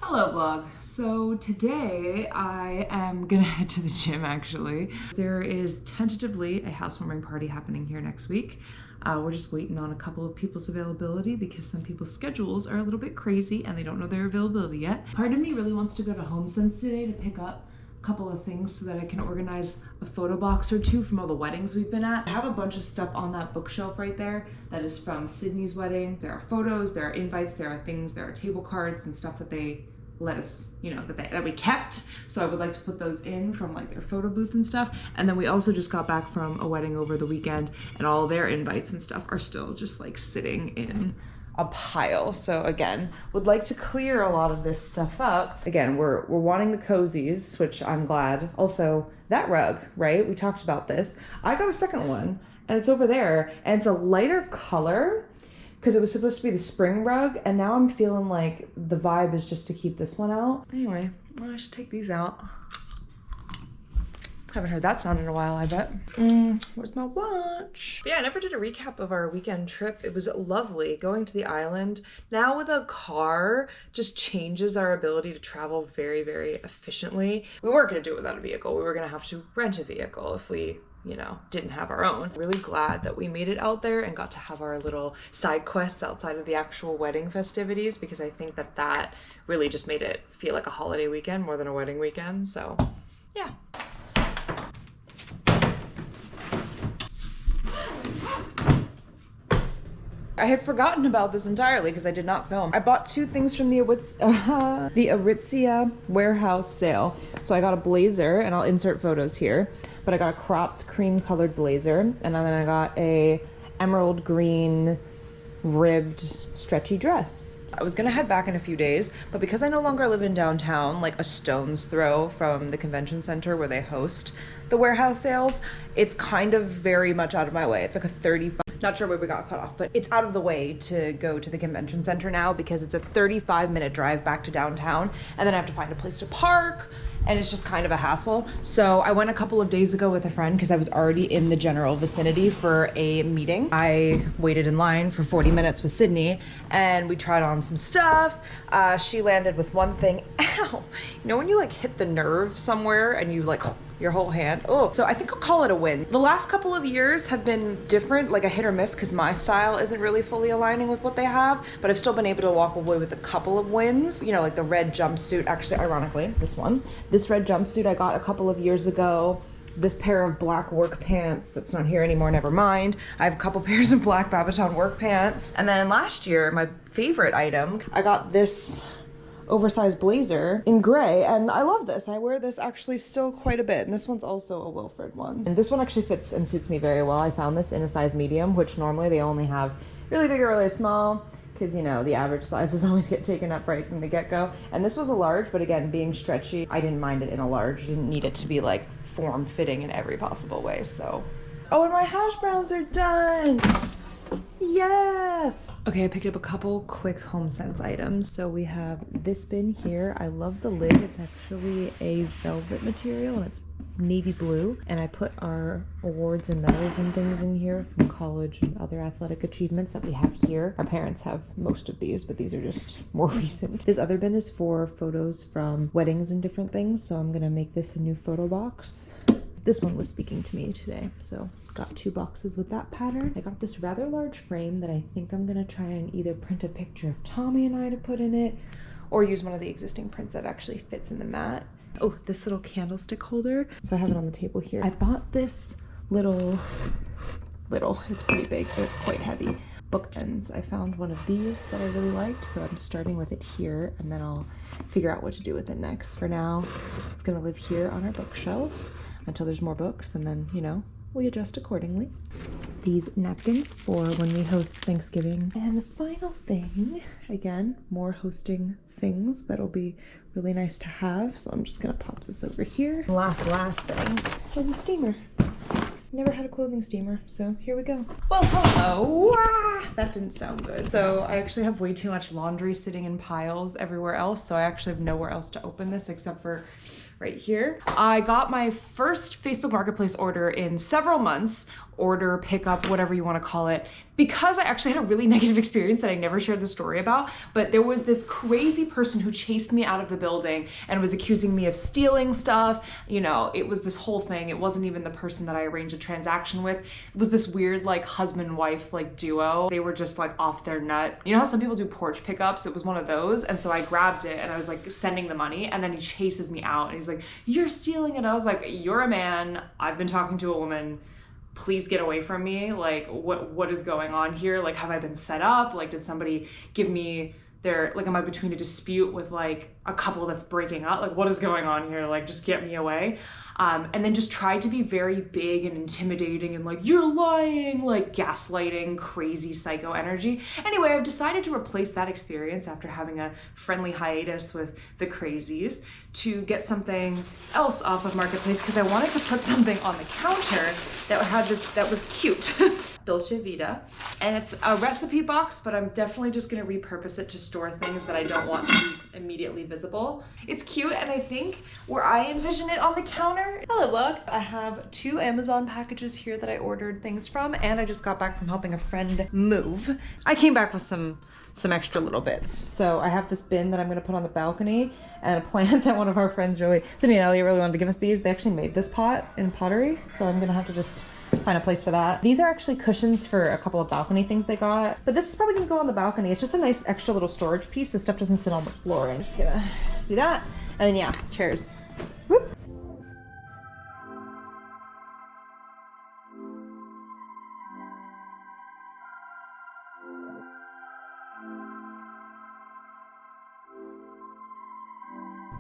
Hello vlog. So today I am gonna head to the gym actually. There is tentatively a housewarming party happening here next week. We're just waiting on a couple of people's availability because some people's schedules are a little bit crazy and they don't know their availability yet. Part of me really wants to go to HomeSense today to pick up a couple of things so that I can organize a photo box or two from all the weddings we've been at. I have a bunch of stuff on that bookshelf right there that is from Sydney's wedding. There are photos, there are invites, there are things, there are table cards and stuff that they let us, you know, that we kept. So I would like to put those in from like their photo booth and stuff. And then we also just got back from a wedding over the weekend and all their invites and stuff are still just like sitting in a pile. So again, would like to clear a lot of this stuff up. Again, we're wanting the cozies, which I'm glad. Also, that rug, right? We talked about this. I got a second one and it's over there and it's a lighter color because it was supposed to be the spring rug, and now I'm feeling like the vibe is just to keep this one out. Anyway, well, I should take these out. Haven't heard that sound in a while, I bet. Where's my watch? But yeah, I never did a recap of our weekend trip. It was lovely going to the island. Now with a car just changes our ability to travel very, very efficiently. We weren't gonna do it without a vehicle. We were gonna have to rent a vehicle if we, you know, didn't have our own. Really glad that we made it out there and got to have our little side quests outside of the actual wedding festivities, because I think that that really just made it feel like a holiday weekend more than a wedding weekend. So yeah. I had forgotten about this entirely because I did not film. I bought two things from the Aritzia warehouse sale. So I got a blazer, and I'll insert photos here, but I got a cropped cream colored blazer, and then I got a emerald green ribbed stretchy dress. I was gonna head back in a few days, but because I no longer live in downtown, like a stone's throw from the convention center where they host the warehouse sales, it's kind of very much out of my way. It's like a 35, not sure where we got cut off, but it's out of the way to go to the convention center now because it's a 35-minute drive back to downtown, and then I have to find a place to park, and it's just kind of a hassle. So I went a couple of days ago with a friend because I was already in the general vicinity for a meeting. I waited in line for 40 minutes with Sydney and we tried on some stuff. She landed with one thing. Ow! You know when you like hit the nerve somewhere and you like your whole hand? Oh, so I think I'll call it a win. The last couple of years have been different, like a hit or miss, because my style isn't really fully aligning with what they have, but I've still been able to walk away with a couple of wins. You know, like the red jumpsuit, actually, ironically, this red jumpsuit I got a couple of years ago. This pair of black work pants that's not here anymore, never mind. I have a couple pairs of black Babaton work pants. And then last year, my favorite item, I got this oversized blazer in gray, and I love this. I wear this actually still quite a bit, and this one's also a Wilfred one. And this one actually fits and suits me very well. I found this in a size medium, which normally they only have really big or really small, because, you know, the average sizes always get taken up right from the get-go. And this was a large, but again, being stretchy, I didn't mind it in a large. I didn't need it to be like form-fitting in every possible way, so. Oh, and my hash browns are done! Yes! Okay, I picked up a couple quick HomeSense items. So we have this bin here. I love the lid. It's actually a velvet material and it's navy blue. And I put our awards and medals and things in here from college and other athletic achievements that we have here. Our parents have most of these, but these are just more recent. This other bin is for photos from weddings and different things. So I'm gonna make this a new photo box. This one was speaking to me today, so got two boxes with that pattern. I got this rather large frame that I think I'm gonna try and either print a picture of Tommy and I to put in it, or use one of the existing prints that actually fits in the mat. Oh, this little candlestick holder. So I have it on the table here. I bought this little, it's pretty big, but it's quite heavy. Bookends. I found one of these that I really liked, so I'm starting with it here, and then I'll figure out what to do with it next. For now, it's gonna live here on our bookshelf until there's more books, and then, you know, we adjust accordingly. These napkins for when we host Thanksgiving. And the final thing, again, more hosting things that'll be really nice to have. So I'm just gonna pop this over here. The last thing is a steamer. Never had a clothing steamer, so here we go. Well, hello. That didn't sound good. So I actually have way too much laundry sitting in piles everywhere else, so I actually have nowhere else to open this except for right here. I got my first Facebook Marketplace order in several months, order, pickup, whatever you want to call it, because I actually had a really negative experience that I never shared the story about. But there was this crazy person who chased me out of the building and was accusing me of stealing stuff. You know, it was this whole thing. It wasn't even the person that I arranged a transaction with. It was this weird like husband wife like duo. They were just like off their nut. You know how some people do porch pickups? It was one of those. And so I grabbed it and I was like sending the money, and then he chases me out and he's like, "You're stealing it." I was like, "You're a man. I've been talking to a woman. Please get away from me. Like, what is going on here? Like, have I been set up? Like, did somebody give me their, like, am I between a dispute with like a couple that's breaking up? Like, what is going on here? Like, just get me away." And then just tried to be very big and intimidating and like, "You're lying," like gaslighting, crazy psycho energy. Anyway, I've decided to replace that experience after having a friendly hiatus with the crazies to get something else off of Marketplace, because I wanted to put something on the counter that had this, that was cute. Dolce Vita. And it's a recipe box, but I'm definitely just gonna repurpose it to store things that I don't want to be immediately visible. It's cute, and I think where I envision it on the counter. Hello vlog. I have 2 Amazon packages here that I ordered things from, and I just got back from helping a friend move. I came back with some extra little bits. So I have this bin that I'm gonna put on the balcony, and a plant that one of our friends Cindy and Elliot really wanted to give us these. They actually made this pot in pottery, so I'm gonna have to just find a place for that. These are actually cushions for a couple of balcony things they got, but this is probably gonna go on the balcony. It's just a nice extra little storage piece so stuff doesn't sit on the floor. I'm just gonna do that. And then yeah, chairs. Whoop.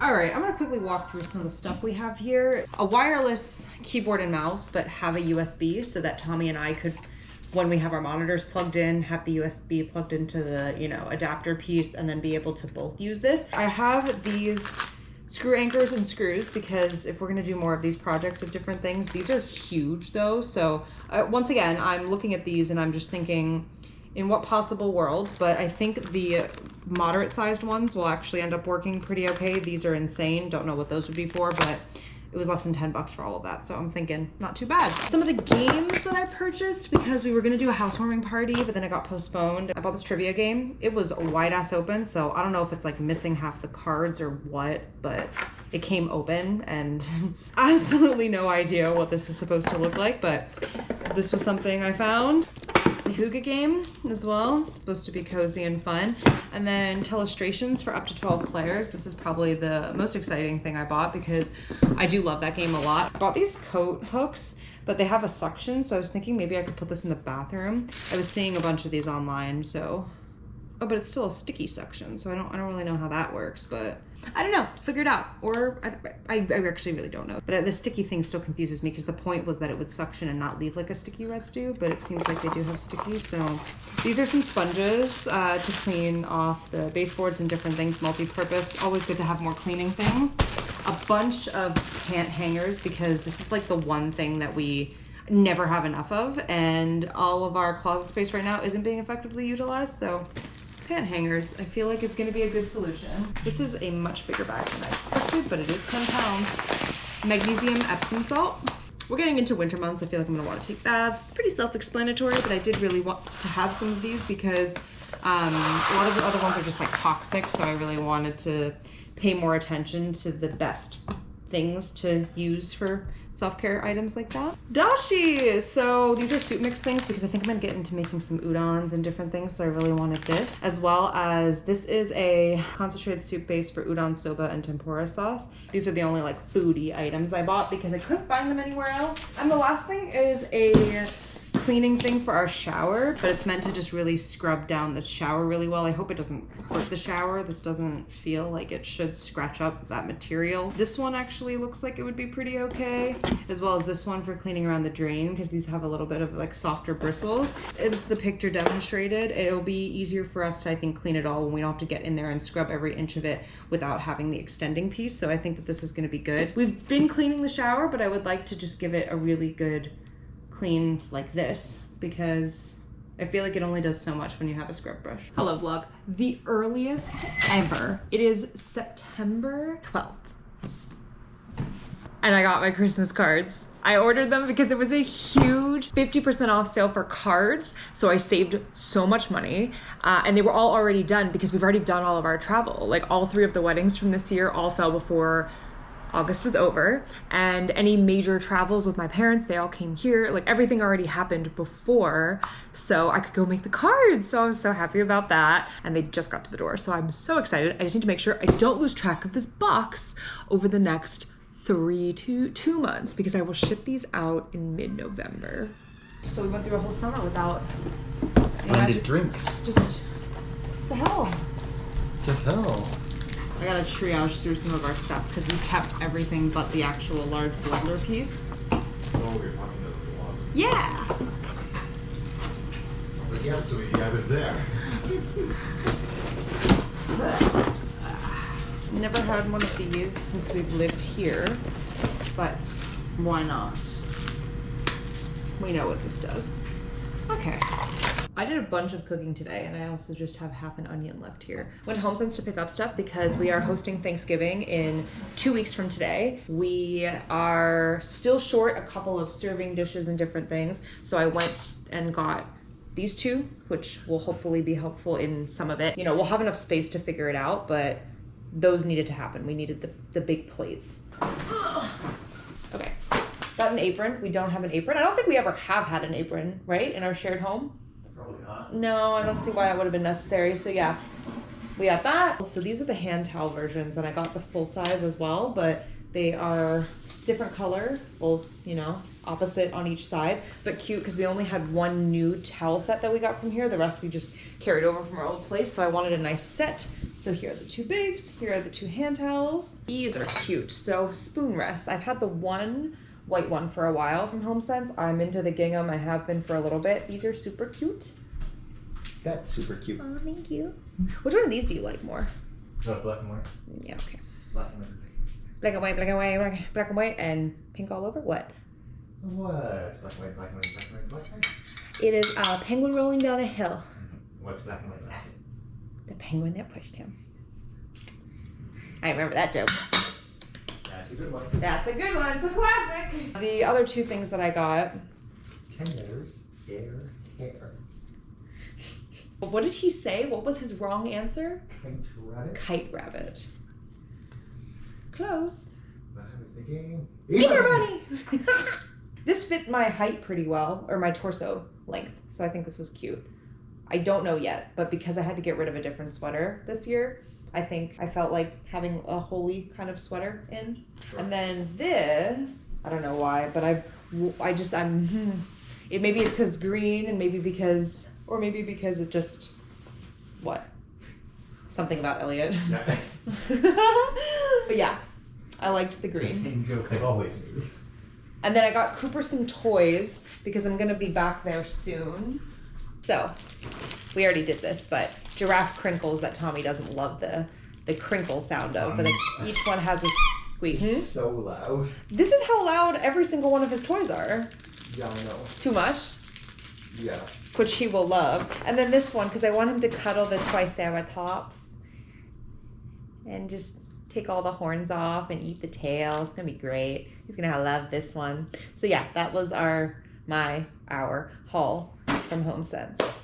All right, I'm gonna quickly walk through some of the stuff we have here. A wireless keyboard and mouse, but have a USB so that Tommy and I could, when we have our monitors plugged in, have the USB plugged into the, you know, adapter piece, and then be able to both use this. I have these screw anchors and screws because if we're gonna do more of these projects of different things, these are huge though. So once again, I'm looking at these and I'm just thinking, in what possible world? But I think the moderate sized ones will actually end up working pretty okay. These are insane. Don't know what those would be for, but it was less than 10 bucks for all of that. So I'm thinking not too bad. Some of the games that I purchased because we were gonna do a housewarming party, but then it got postponed. I bought this trivia game. It was wide ass open. So I don't know if it's like missing half the cards or what, but it came open and absolutely no idea what this is supposed to look like, but this was something I found. The Hygge game as well, supposed to be cozy and fun. And then Telestrations for up to 12 players. This is probably the most exciting thing I bought because I do love that game a lot. I bought these coat hooks, but they have a suction, so I was thinking maybe I could put this in the bathroom. I was seeing a bunch of these online, so. Oh, but it's still a sticky suction, so I don't really know how that works, but I don't know, figure it out. Or I actually really don't know. But the sticky thing still confuses me because the point was that it would suction and not leave like a sticky residue, but it seems like they do have sticky. So these are some sponges to clean off the baseboards and different things, multi-purpose. Always good to have more cleaning things. A bunch of pant hangers because this is like the one thing that we never have enough of, and all of our closet space right now isn't being effectively utilized, so pant hangers, I feel like it's gonna be a good solution. This is a much bigger bag than I expected, but it is 10 pounds. Magnesium Epsom salt. We're getting into winter months. I feel like I'm gonna wanna take baths. It's pretty self-explanatory, but I did really want to have some of these because a lot of the other ones are just like toxic, so I really wanted to pay more attention to the best things to use for self-care items like that. Dashi! So these are soup mix things because I think I'm gonna get into making some udons and different things, so I really wanted this. As well as this is a concentrated soup base for udon, soba, and tempura sauce. These are the only like foodie items I bought because I couldn't find them anywhere else. And the last thing is a cleaning thing for our shower, but it's meant to just really scrub down the shower really well. I hope it doesn't hurt the shower. This doesn't feel like it should scratch up that material. This one actually looks like it would be pretty okay, as well as this one for cleaning around the drain because these have a little bit of like softer bristles. It's the picture demonstrated. It'll be easier for us to, I think, clean it all when we don't have to get in there and scrub every inch of it without having the extending piece. So I think that this is going to be good. We've been cleaning the shower, but I would like to just give it a really good clean like this because I feel like it only does so much when you have a scrub brush. Hello vlog. The earliest ever. It is September 12th. And I got my Christmas cards. I ordered them because it was a huge 50% off sale for cards. So I saved so much money. And they were all already done because we've already done all of our travel. Like all 3 of the weddings from this year all fell before August was over. And any major travels with my parents, they all came here. Like everything already happened before. So I could go make the cards. So I was so happy about that. And they just got to the door. So I'm so excited. I just need to make sure I don't lose track of this box over the next 2 months because I will ship these out in mid-November. So we went through a whole summer without Blended drinks. Just the hell. The hell. I gotta triage through some of our stuff because we kept everything but the actual large blender piece. Oh, we were talking about the water. Yeah. I was like, yes, sweetie, I was there. Never had one of these since we've lived here, but why not? We know what this does. Okay. I did a bunch of cooking today and I also just have half an onion left here. Went to HomeSense to pick up stuff because we are hosting Thanksgiving in 2 weeks from today. We are still short a couple of serving dishes and different things. So I went and got these 2, which will hopefully be helpful in some of it. You know, we'll have enough space to figure it out, but those needed to happen. We needed the big plates. Okay, got an apron. We don't have an apron. I don't think we ever have had an apron, right? In our shared home? Probably not. No, I don't see why it would have been necessary. So yeah, we got that. So these are the hand towel versions and I got the full size as well, but they are different color, both, you know, opposite on each side, but cute because we only had one new towel set that we got from here. The rest we just carried over from our old place. So I wanted a nice set. So here are the 2 bigs. Here are the 2 hand towels. These are cute. So spoon rests. I've had the one white one for a while from HomeSense. I'm into the gingham. I have been for a little bit. These are super cute. That's super cute. Oh, thank you. Which one of these do you like more? Black and white. Yeah, okay. Black and white. Black and white, black and white, black and white, and pink all over? What? What's black and white, black and white, black and white, black and white? It is a penguin rolling down a hill. What's black and white, black? The penguin that pushed him. I remember that joke. That's a good one. That's a good one. It's a classic. The other 2 things that I got. 10 letters. Hair. What did he say? What was his wrong answer? Kite rabbit. Kite rabbit. Close. But I was thinking... Either bunny! This fit my height pretty well, or my torso length, so I think this was cute. I don't know yet, but because I had to get rid of a different sweater this year, I think I felt like having a holy kind of sweater in. Sure. And then this, I don't know why, but I'm, it maybe it's because green and maybe because it just, what? Something about Elliot. Yeah. But yeah, I liked the green. The same joke I've always made. And then I got Cooper some toys because I'm gonna be back there soon. So, we already did this, but giraffe crinkles that Tommy doesn't love the crinkle sound of, but each one has a squeak. It's so loud. This is how loud every single one of his toys are. Yeah, I know. Too much? Yeah. Which he will love. And then this one, because I want him to cuddle the Triceratops and just take all the horns off and eat the tail. It's gonna be great. He's gonna love this one. So yeah, that was our haul from HomeSense.